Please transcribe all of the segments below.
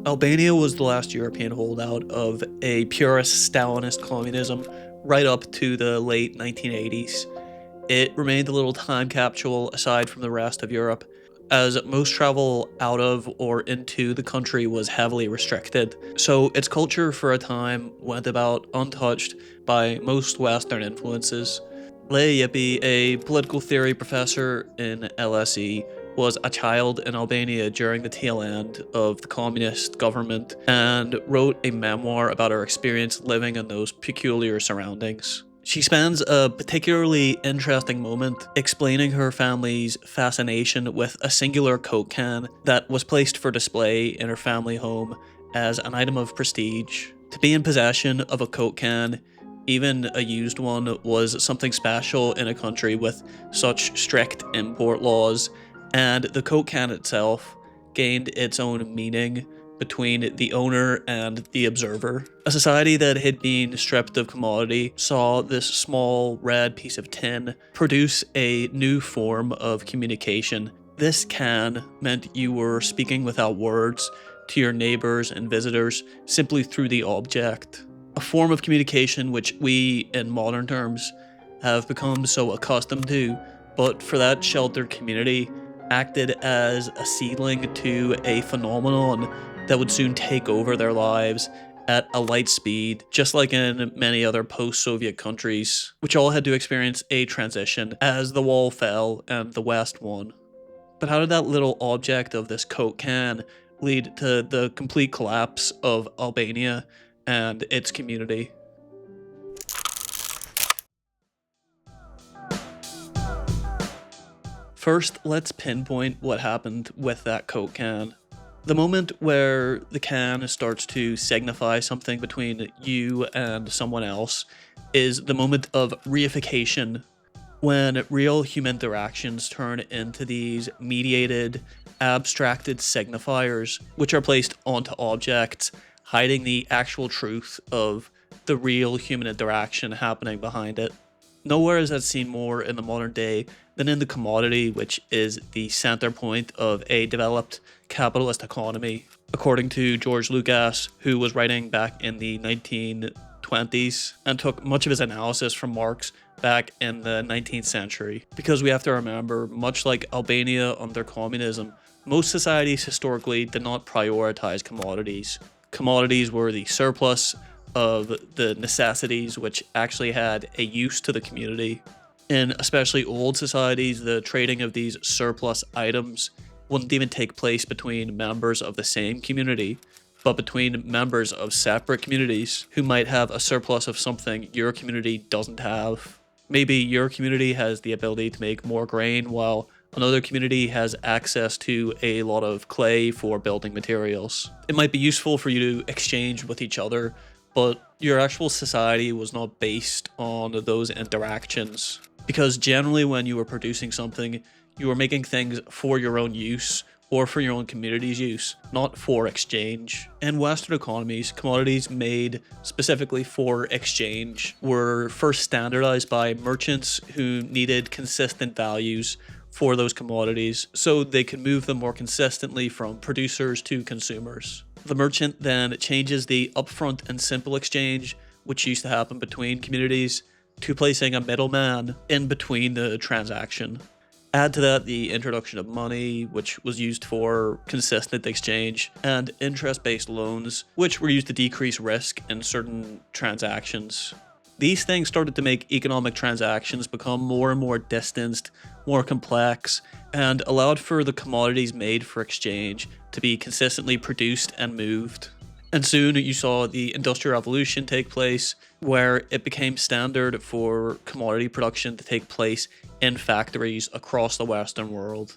Albania was the last European holdout of a purist Stalinist communism right up to the late 1980s. It remained a little time capsule aside from the rest of Europe, as most travel out of or into the country was heavily restricted. So its culture for a time went about untouched by most Western influences. Lei Yippi, a political theory professor in LSE, was a child in Albania during the tail end of the communist government and wrote a memoir about her experience living in those peculiar surroundings. She spends a particularly interesting moment explaining her family's fascination with a singular Coke can that was placed for display in her family home as an item of prestige. To be in possession of a Coke can, even a used one, was something special in a country with such strict import laws, and the Coke can itself gained its own meaning between the owner and the observer. A society that had been stripped of commodity saw this small red piece of tin produce a new form of communication. This can meant you were speaking without words to your neighbors and visitors simply through the object. A form of communication which we, in modern terms, have become so accustomed to, but for that sheltered community, acted as a seedling to a phenomenon that would soon take over their lives at a light speed, just like in many other post-Soviet countries, which all had to experience a transition as the wall fell and the West won. But how did that little object of this Coke can lead to the complete collapse of Albania and its community? First, let's pinpoint what happened with that Coke can. The moment where the can starts to signify something between you and someone else is the moment of reification, when real human interactions turn into these mediated, abstracted signifiers, which are placed onto objects, hiding the actual truth of the real human interaction happening behind it. Nowhere is that seen more in the modern day than in the commodity, which is the center point of a developed capitalist economy. According to Georg Lukacs, who was writing back in the 1920s and took much of his analysis from Marx back in the 19th century. Because we have to remember, much like Albania under communism, most societies historically did not prioritize commodities. Commodities were the surplus of the necessities which actually had a use to the community. In especially old societies, the trading of these surplus items wouldn't even take place between members of the same community, but between members of separate communities who might have a surplus of something your community doesn't have. Maybe your community has the ability to make more grain, while another community has access to a lot of clay for building materials. It might be useful for you to exchange with each other, but your actual society was not based on those interactions. Because generally when you were producing something, you were making things for your own use or for your own community's use, not for exchange. In Western economies, commodities made specifically for exchange were first standardized by merchants who needed consistent values for those commodities so they could move them more consistently from producers to consumers. The merchant then changes the upfront and simple exchange, which used to happen between communities, to placing a middleman in between the transaction. Add to that the introduction of money, which was used for consistent exchange, and interest-based loans, which were used to decrease risk in certain transactions. These things started to make economic transactions become more and more distanced, more complex, and allowed for the commodities made for exchange to be consistently produced and moved. And soon you saw the Industrial Revolution take place, where it became standard for commodity production to take place in factories across the Western world.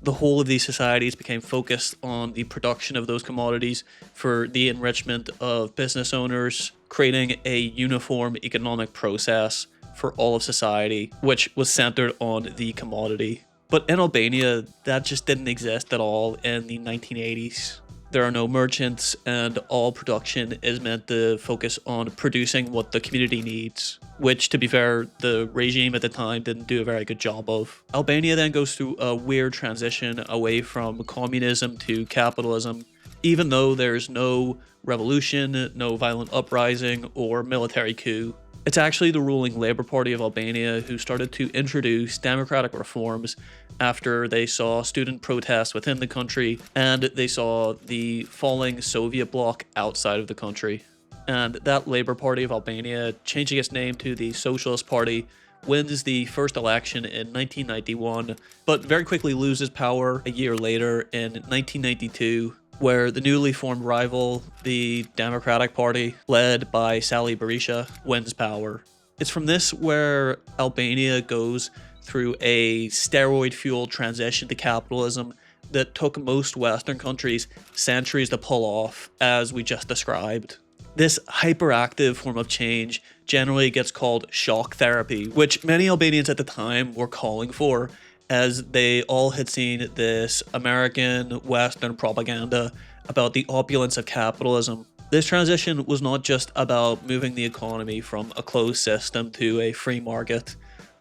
The whole of these societies became focused on the production of those commodities for the enrichment of business owners, creating a uniform economic process for all of society, which was centered on the commodity. But in Albania, that just didn't exist at all in the 1980s. There are no merchants, and all production is meant to focus on producing what the community needs, which, to be fair, the regime at the time didn't do a very good job of. Albania then goes through a weird transition away from communism to capitalism, even though there's no revolution, no violent uprising, or military coup. It's actually the ruling Labour Party of Albania who started to introduce democratic reforms after they saw student protests within the country and they saw the falling Soviet bloc outside of the country. And that Labour Party of Albania, changing its name to the Socialist Party, wins the first election in 1991, but very quickly loses power a year later in 1992, where the newly formed rival, the Democratic Party, led by Sali Berisha, wins power. It's from this where Albania goes through a steroid-fueled transition to capitalism that took most Western countries centuries to pull off, as we just described. This hyperactive form of change generally gets called shock therapy, which many Albanians at the time were calling for, as they all had seen this American Western propaganda about the opulence of capitalism. This transition was not just about moving the economy from a closed system to a free market,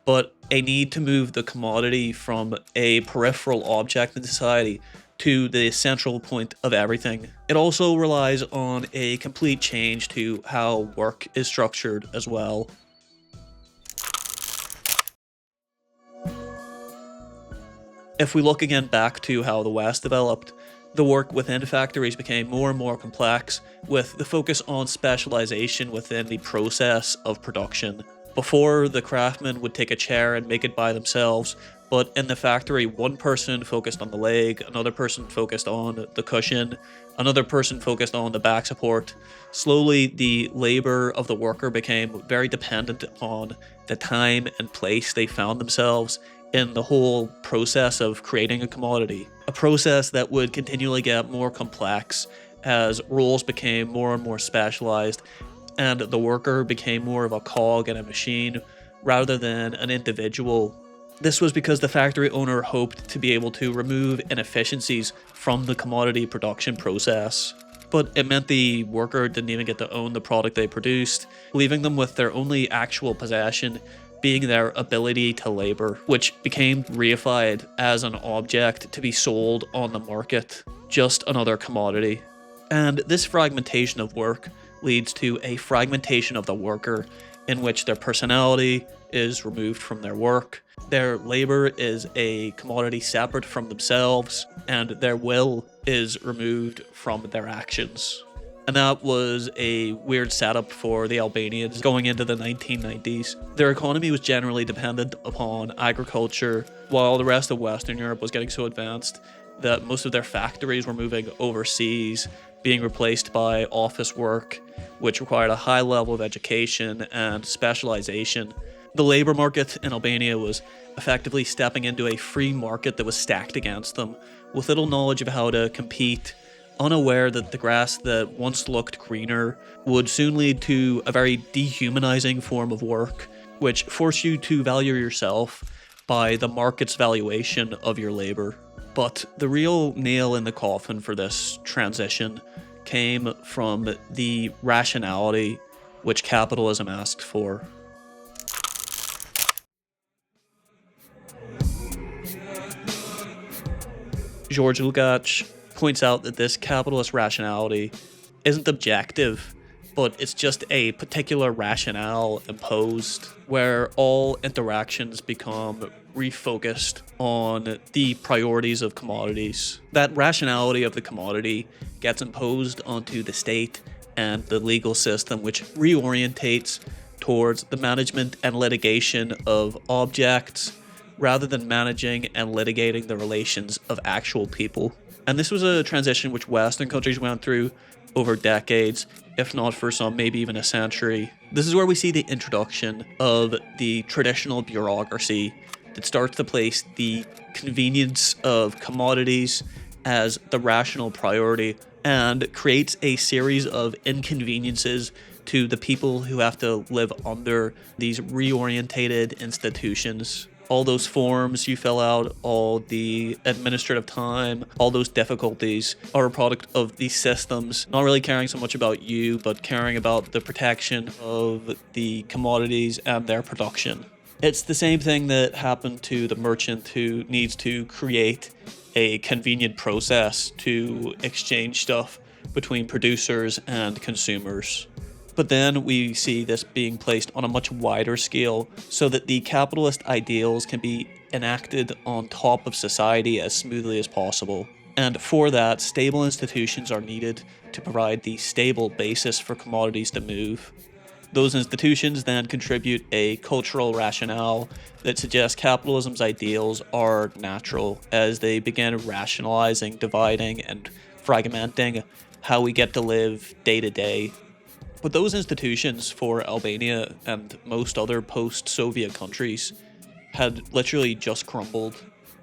but a need to move the commodity from a peripheral object in society to the central point of everything. It also relies on a complete change to how work is structured as well. If we look again back to how the West developed, the work within factories became more and more complex, with the focus on specialization within the process of production. Before, the craftsmen would take a chair and make it by themselves, but in the factory, one person focused on the leg, another person focused on the cushion, another person focused on the back support. Slowly, the labor of the worker became very dependent on the time and place they found themselves in the whole process of creating a commodity. A process that would continually get more complex as roles became more and more specialized, and the worker became more of a cog in a machine rather than an individual. This was because the factory owner hoped to be able to remove inefficiencies from the commodity production process. But it meant the worker didn't even get to own the product they produced, leaving them with their only actual possession being their ability to labor, which became reified as an object to be sold on the market, just another commodity. And this fragmentation of work leads to a fragmentation of the worker, in which their personality is removed from their work, their labor is a commodity separate from themselves, and their will is removed from their actions. And that was a weird setup for the Albanians going into the 1990s. Their economy was generally dependent upon agriculture, while the rest of Western Europe was getting so advanced that most of their factories were moving overseas, being replaced by office work, which required a high level of education and specialization. The labor market in Albania was effectively stepping into a free market that was stacked against them, with little knowledge of how to compete, unaware that the grass that once looked greener would soon lead to a very dehumanizing form of work, which forced you to value yourself by the market's valuation of your labor. But the real nail in the coffin for this transition came from the rationality which capitalism asked for. Georg Lukacs points out that this capitalist rationality isn't objective, but it's just a particular rationale imposed where all interactions become refocused on the priorities of commodities. That rationality of the commodity gets imposed onto the state and the legal system, which reorientates towards the management and litigation of objects rather than managing and litigating the relations of actual people. And this was a transition which Western countries went through over decades, if not for some, maybe even a century. This is where we see the introduction of the traditional bureaucracy that starts to place the convenience of commodities as the rational priority and creates a series of inconveniences to the people who have to live under these reorientated institutions. All those forms you fill out, all the administrative time, all those difficulties are a product of these systems not really caring so much about you, but caring about the protection of the commodities and their production. It's the same thing that happened to the merchant who needs to create a convenient process to exchange stuff between producers and consumers. But then we see this being placed on a much wider scale so that the capitalist ideals can be enacted on top of society as smoothly as possible. And for that, stable institutions are needed to provide the stable basis for commodities to move. Those institutions then contribute a cultural rationale that suggests capitalism's ideals are natural as they begin rationalizing, dividing, and fragmenting how we get to live day to day. But those institutions for Albania and most other post-Soviet countries had literally just crumbled,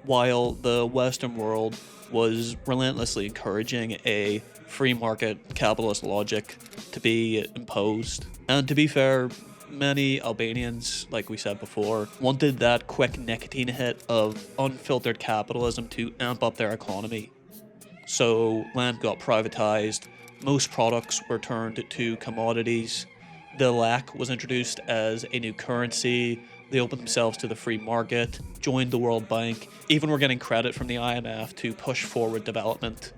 while the Western world was relentlessly encouraging a free market capitalist logic to be imposed. And to be fair, many Albanians, like we said before, wanted that quick nicotine hit of unfiltered capitalism to amp up their economy. So land got privatized, most products were turned to commodities, the lek was introduced as a new currency, they opened themselves to the free market, joined the World Bank, even were getting credit from the IMF to push forward development.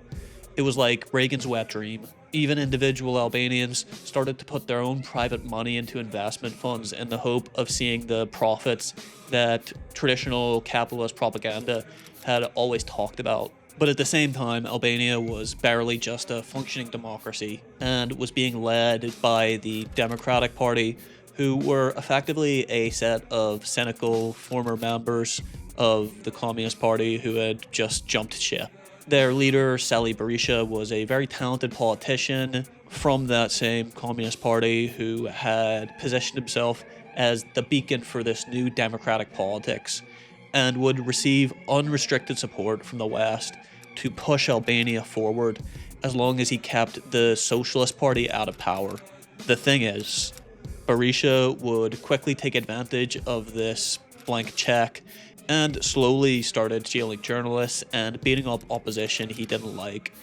It was like Reagan's wet dream. Even individual Albanians started to put their own private money into investment funds in the hope of seeing the profits that traditional capitalist propaganda had always talked about. But at the same time, Albania was barely just a functioning democracy and was being led by the Democratic Party, who were effectively a set of cynical former members of the Communist Party who had just jumped ship. Their leader, Sali Berisha, was a very talented politician from that same Communist Party who had positioned himself as the beacon for this new democratic politics and would receive unrestricted support from the West to push Albania forward as long as he kept the Socialist Party out of power. The thing is, Berisha would quickly take advantage of this blank check and slowly started jailing journalists and beating up opposition he didn't like.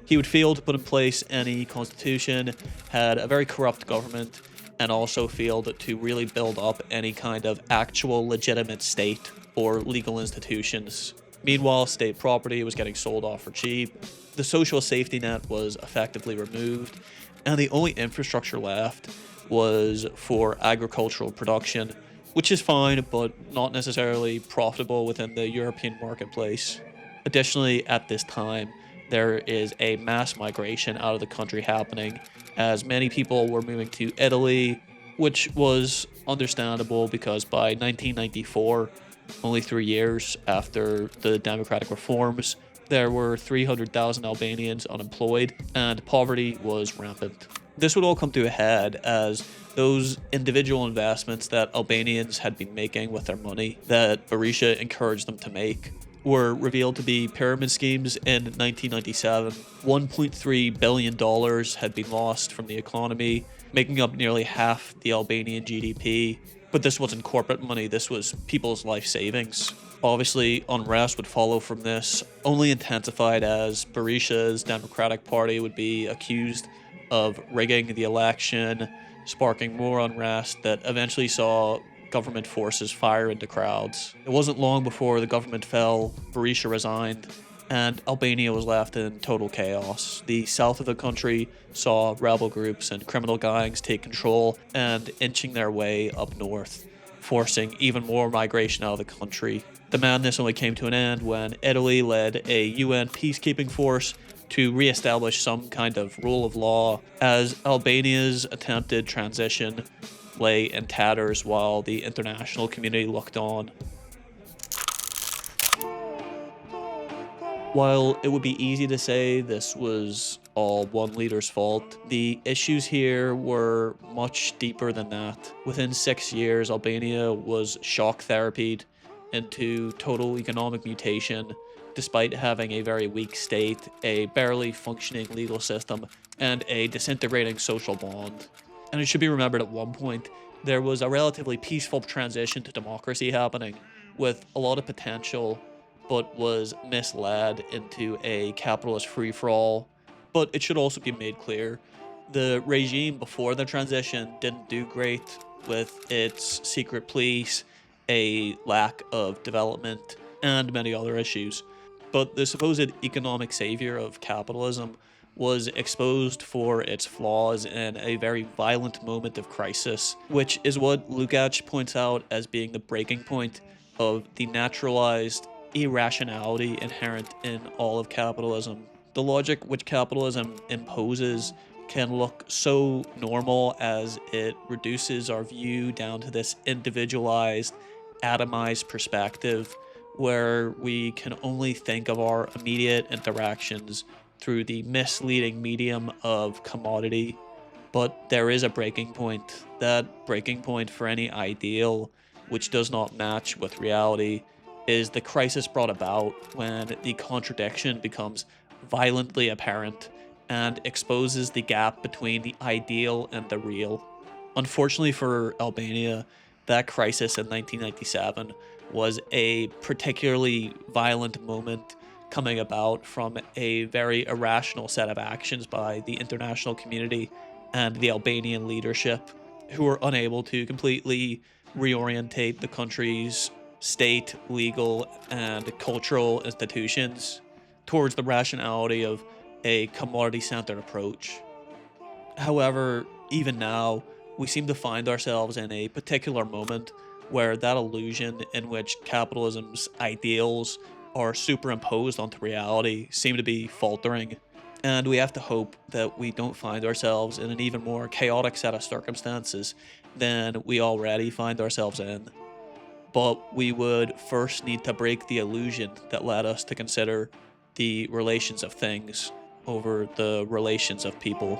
He would fail to put in place any constitution, had a very corrupt government, and also failed to really build up any kind of actual legitimate state or legal institutions. Meanwhile, state property was getting sold off for cheap, the social safety net was effectively removed, and the only infrastructure left was for agricultural production, which is fine, but not necessarily profitable within the European marketplace. Additionally, at this time, there is a mass migration out of the country happening, as many people were moving to Italy, which was understandable because by 1994, only 3 years after the democratic reforms, there were 300,000 Albanians unemployed, and poverty was rampant. This would all come to a head as those individual investments that Albanians had been making with their money, that Berisha encouraged them to make, were revealed to be pyramid schemes in 1997. $1.3 billion had been lost from the economy, making up nearly half the Albanian GDP. But this wasn't corporate money, this was people's life savings. Obviously, unrest would follow from this, only intensified as Berisha's Democratic Party would be accused of rigging the election, sparking more unrest that eventually saw government forces fire into crowds. It wasn't long before the government fell, Berisha resigned, and Albania was left in total chaos. The south of the country saw rebel groups and criminal gangs take control and inching their way up north, forcing even more migration out of the country. The madness only came to an end when Italy led a UN peacekeeping force to re-establish some kind of rule of law, as Albania's attempted transition lay in tatters while the international community looked on. While it would be easy to say this was all one leader's fault, the issues here were much deeper than that. Within 6 years, Albania was shock therapied into total economic mutation, despite having a very weak state, a barely functioning legal system, and a disintegrating social bond. And it should be remembered at one point, there was a relatively peaceful transition to democracy happening, with a lot of potential, but was misled into a capitalist free-for-all. But it should also be made clear, the regime before the transition didn't do great with its secret police, a lack of development, and many other issues. But the supposed economic savior of capitalism was exposed for its flaws in a very violent moment of crisis, which is what Lukacs points out as being the breaking point of the naturalized irrationality inherent in all of capitalism. The logic which capitalism imposes can look so normal as it reduces our view down to this individualized, atomized perspective where we can only think of our immediate interactions through the misleading medium of commodity. But there is a breaking point. That breaking point for any ideal which does not match with reality is the crisis brought about when the contradiction becomes violently apparent and exposes the gap between the ideal and the real. Unfortunately for Albania, that crisis in 1997 was a particularly violent moment coming about from a very irrational set of actions by the international community and the Albanian leadership, who were unable to completely reorientate the country's state, legal, and cultural institutions towards the rationality of a commodity-centered approach. However, even now, we seem to find ourselves in a particular moment where that illusion in which capitalism's ideals are superimposed onto reality seem to be faltering, and we have to hope that we don't find ourselves in an even more chaotic set of circumstances than we already find ourselves in. But we would first need to break the illusion that led us to consider the relations of things over the relations of people.